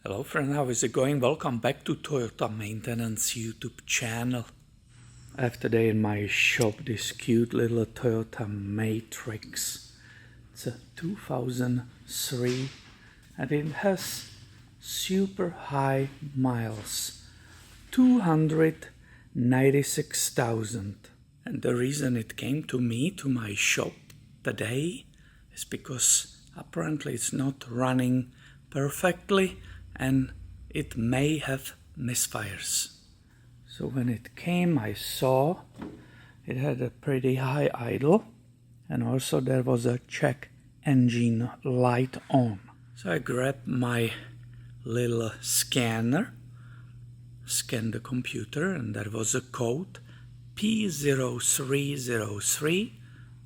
Hello friend, how is it going? Welcome back to Toyota Maintenance YouTube channel. I have today in my shop this cute little Toyota Matrix. It's a 2003 and it has super high miles, 296,000. And the reason it came to me, to my shop today, is because apparently it's not running perfectly and it may have misfires. So when it came, I saw it had a pretty high idle and also there was a check engine light on. So I grabbed my little scanner, scanned the computer, and there was a code P0303,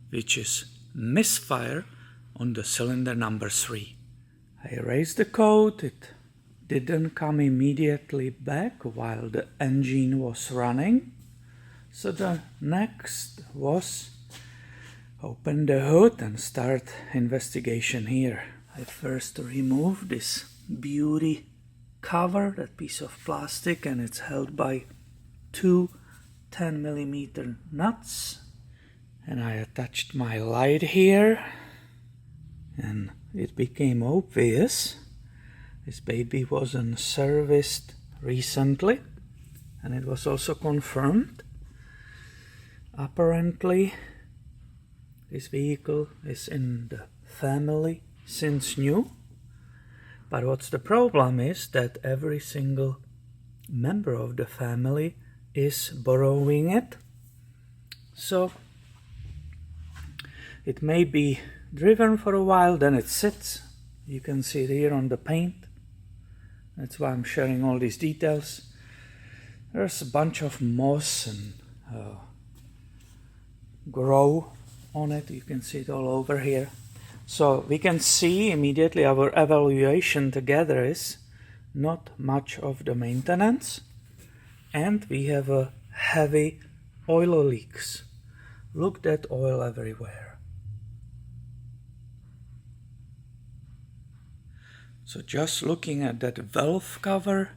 which is misfire on the cylinder number 3. I erased the code. It didn't come immediately back while the engine was running. So the next was open the hood and start investigation here. I first removed this beauty cover, that piece of plastic, and it's held by two 10mm nuts. And I attached my light here and it became obvious this baby wasn't serviced recently, and it was also confirmed. Apparently this vehicle is in the family since new, but what's the problem is that every single member of the family is borrowing it, so it may be driven for a while, then it sits. You can see it here on the paint. That's why I'm sharing all these details. There's a bunch of moss and grow on it. You can see it all over here. So we can see immediately our evaluation together is not much of the maintenance, and we have a heavy oil leaks. Look, that oil everywhere. So just looking at that valve cover,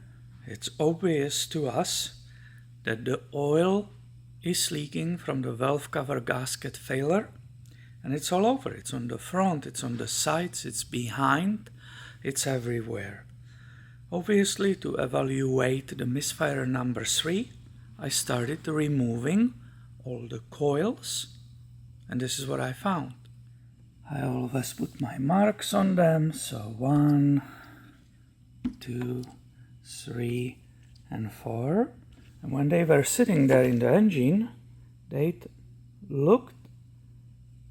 it's obvious to us that the oil is leaking from the valve cover gasket failure, and it's all over. It's on the front, it's on the sides, it's behind, it's everywhere. Obviously, to evaluate the misfire number 3, I started removing all the coils, and this is what I found. I always put my marks on them, so 1, 2, 3, and 4. And when they were sitting there in the engine, they looked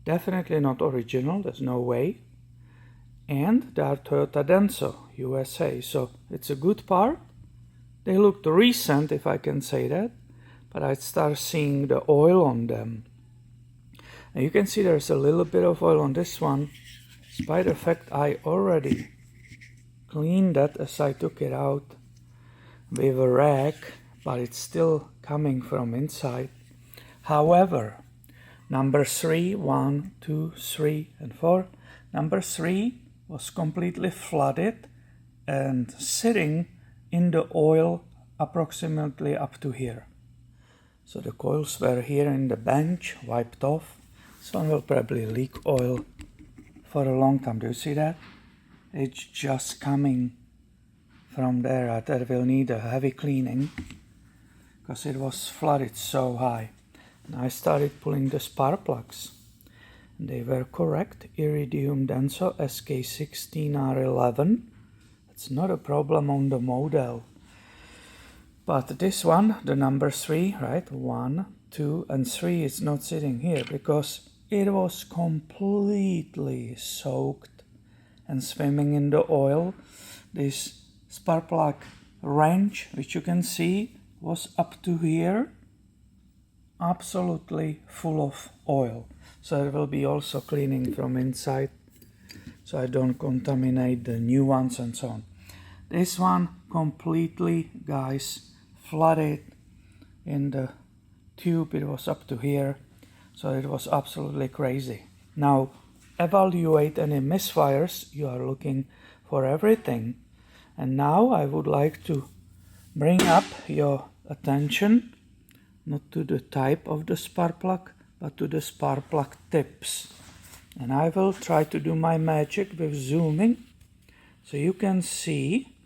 definitely not original, there's no way. And they are Toyota Denso, USA, so it's a good part. They looked recent, if I can say that, but I start seeing the oil on them. And you can see there's a little bit of oil on this one, despite the fact I already cleaned that as I took it out with a rag, but it's still coming from inside. However, number 3, 1, 2, 3, and 4, number 3 was completely flooded and sitting in the oil approximately up to here. So the coils were here in the bench, wiped off. This one will probably leak oil for a long time. Do you see that? It's just coming from there. That will need a heavy cleaning because it was flooded so high. And I started pulling the spark plugs. And they were correct. Iridium Denso SK16R11. It's not a problem on the model. But this one, the number 3, right? 1, 2, and 3 is not sitting here because it was completely soaked and swimming in the oil. This spark plug wrench, which you can see, was up to here, absolutely full of oil. So there will be also cleaning from inside, so I don't contaminate the new ones and so on. This one completely, guys, flooded in the tube. It was up to here. So it was absolutely crazy. Now, evaluate any misfires. You are looking for everything. And now I would like to bring up your attention not to the type of the spark plug, but to the spark plug tips. And I will try to do my magic with zooming so you can see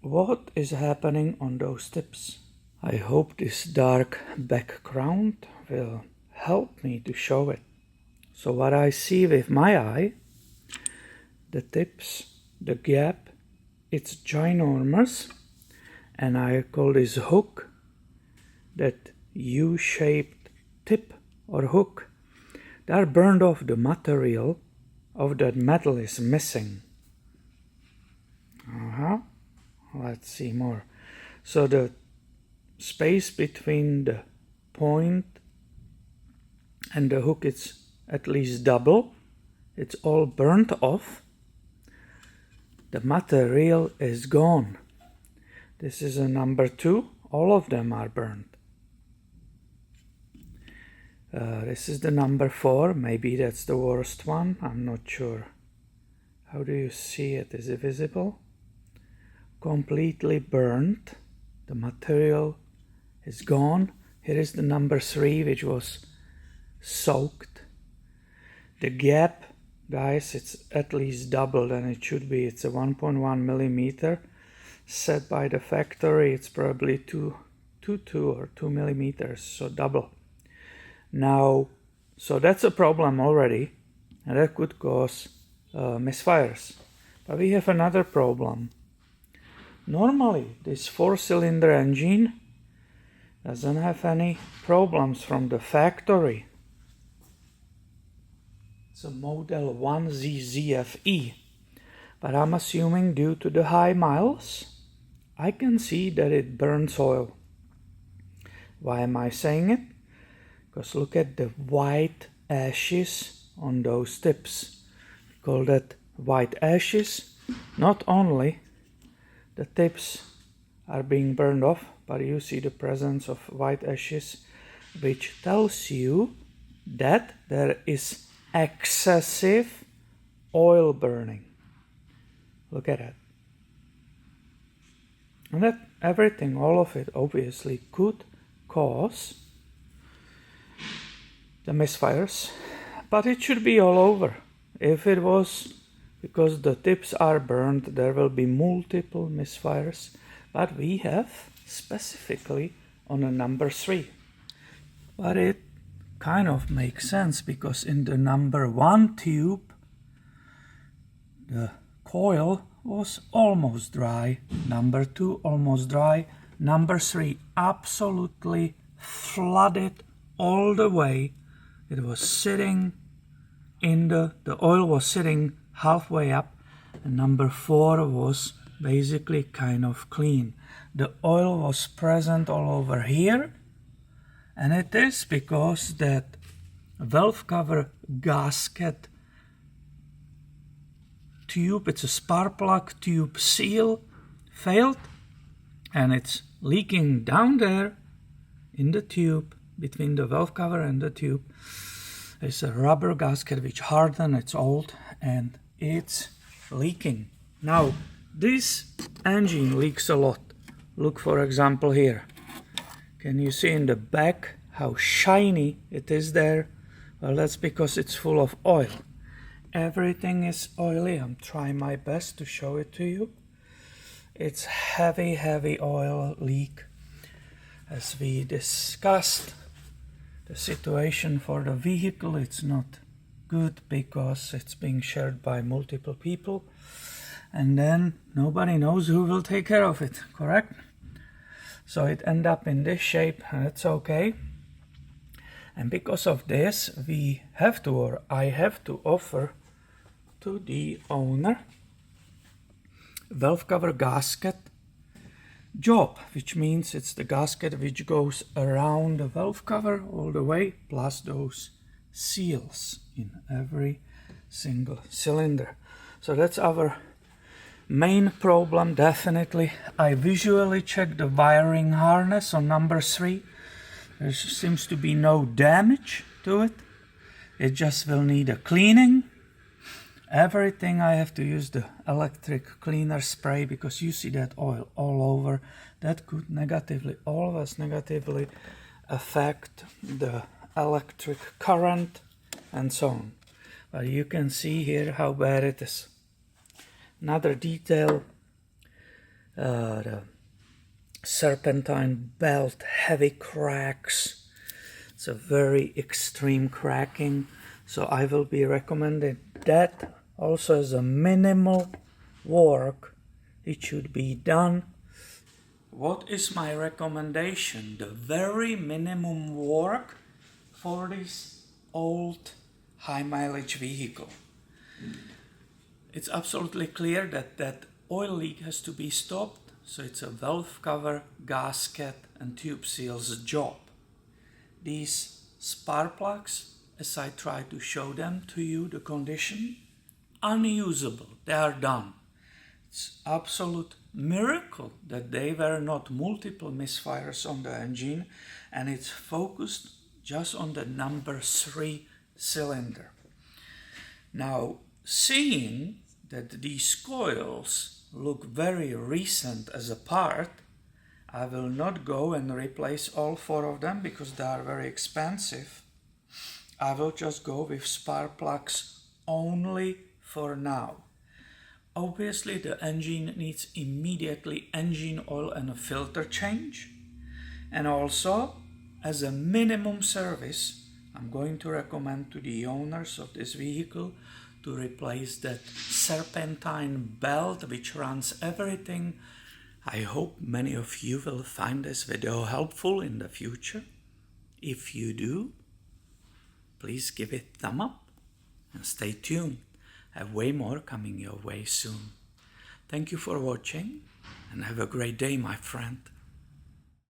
what is happening on those tips. I hope this dark background will help me to show it. So what I see with my eye, the tips, the gap, it's ginormous, and I call this hook, that U-shaped tip or hook, they are burned off. The material of that metal is missing. Let's see more. So the space between the point and the hook is at least double. It's all burnt off. The material is gone. This is a number 2. All of them are burnt. This is the number 4. Maybe that's the worst one. I'm not sure. How do you see it? Is it visible? Completely burnt. The material is gone. Here is the number 3, which was soaked. The gap, guys, it's at least double than it should be. It's a 1.1 millimeter. Set by the factory, it's probably 2 or 2 millimeters, so double. Now, so that's a problem already, and that could cause misfires. But we have another problem. Normally, this 4-cylinder engine doesn't have any problems from the factory. It's a model 1ZZFE, but I'm assuming due to the high miles, I can see that it burns oil. Why am I saying it? Because look at the white ashes on those tips. We call that white ashes. Not only the tips are being burned off, but you see the presence of white ashes, which tells you that there is excessive oil burning. Look at that. And that everything, all of it, obviously could cause the misfires, but it should be all over. If it was because the tips are burned, there will be multiple misfires, but we have specifically on a number 3. But it kind of makes sense, because in the number 1 tube, the coil was almost dry, number 2 almost dry, number 3 absolutely flooded all the way. It was sitting in the oil was sitting halfway up, and number 4 was basically kind of clean. The oil was present all over here, and it is because that valve cover gasket tube, it's a spark plug tube seal, failed, and it's leaking down there in the tube between the valve cover and the tube. It's a rubber gasket which hardened, it's old, and it's leaking. Now, this engine leaks a lot. Look, for example, here. Can you see in the back how shiny it is there? Well, that's because it's full of oil. Everything is oily. I'm trying my best to show it to you. It's heavy oil leak. As we discussed, the situation for the vehicle, it's not good because it's being shared by multiple people, and then nobody knows who will take care of it, correct? So it end up in this shape, and it's okay. And because of this, we have to, or I have to offer to the owner valve cover gasket job, which means it's the gasket which goes around the valve cover all the way, plus those seals in every single cylinder. So that's our main problem, definitely. I visually checked the wiring harness on number 3. There seems to be no damage to it. It just will need a cleaning. Everything I have to use the electric cleaner spray because you see that oil all over. That could always negatively affect the electric current and so on. But you can see here how bad it is. Another detail, the serpentine belt, heavy cracks. It's a very extreme cracking, so I will be recommending that also as a minimal work. It should be done. What is my recommendation? The very minimum work for this old high mileage vehicle. It's absolutely clear that that oil leak has to be stopped, so it's a valve cover, gasket and tube seals job. These spark plugs, as I try to show them to you, the condition, unusable, they are done. It's absolute miracle that they were not multiple misfires on the engine, and it's focused just on the number 3 cylinder. Now, seeing that these coils look very recent as a part, I will not go and replace all 4 of them because they are very expensive. I will just go with spark plugs only for now. Obviously the engine needs immediately engine oil and a filter change. And also, as a minimum service, I'm going to recommend to the owners of this vehicle to replace that serpentine belt which runs everything. I hope many of you will find this video helpful in the future. If you do, please give it a thumb up and stay tuned. I have way more coming your way soon. Thank you for watching and have a great day, my friend.